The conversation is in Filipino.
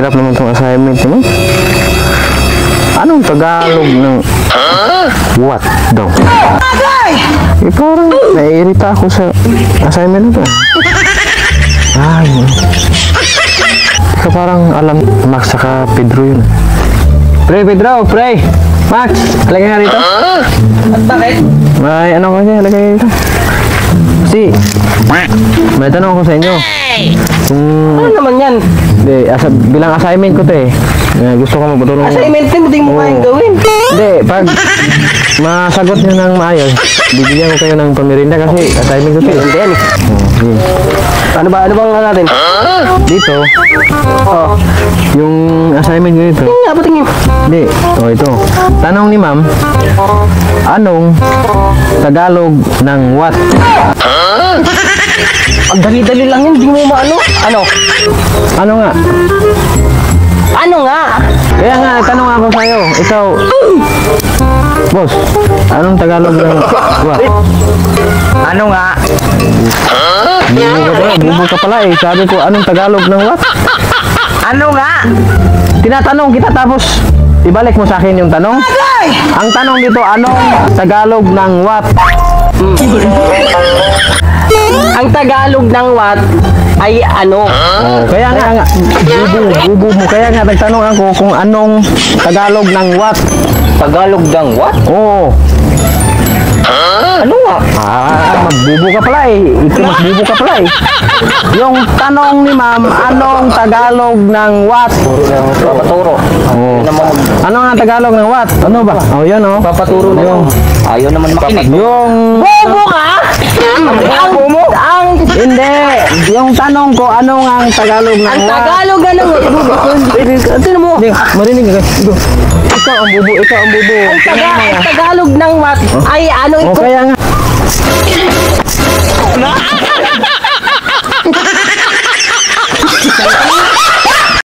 hirap naman itong assignment mo. Anong Tagalog ng what daw? Eh, parang naiirita ako sa assignment na to. Ay, ikaw parang alam, Max saka Pedro yun. Pre, Pedro, pre! Max, lagay nga rito. At bakit? May ano kasi, lagay dito. Kasi, may tanong ako sa inyo. Kung, Ano naman yan? hindi, bilang assignment ko to eh. Gusto ko magtulong. Assignment din, hindi mo kayang gawin. Hindi, pag masagot nyo ng maayos, bibigyan ko kayo ng pamirinda kasi assignment ko to eh. Hindi yan eh. Sige. Ano bang ano natin? Dito, Oh. yung assignment ko dito. Tingin nga, patingin. Hindi, ito. Tanong ni ma'am, anong Tagalog ng what? Ang dali-dali lang yun, hindi mo maano. Ano? Ano nga? Ano nga? Kaya nga, tanong ako sa'yo. Ikaw, boss, anong Tagalog ng what? Ano nga? Bubo ka pala eh. Sabi ko, anong Tagalog ng what? Ano nga? Tinatanong kita tapos ibalik mo sa akin yung tanong. Ang tanong dito, anong Tagalog ng what? Ang Tagalog ng what ay ano? Oh, kaya nga, bubo mo. Kaya nga, nagtanong ako kung anong Tagalog ng what? Tagalog ng what? Oo. Ano nga? Magbubo ka pala eh. Ito, magbubo ka pala eh. Yung tanong ni ma'am, anong Tagalog ng what? Papaturo. Oh. Ano nga Tagalog ng what? Ano ba? Oh, yun oh. Papaturo na Yung, yun. Ayaw naman makinig. yung, Bobo ka? hindi. Yung tanong ko, ano nga ang Tagalog ng Ang what? Tagalog ano nga? Sino mo? Hindi, marinig ka. Ikaw ang bubo, ikaw ang bubo. Ang Tagalog ng what ay ano O ito? kaya nga.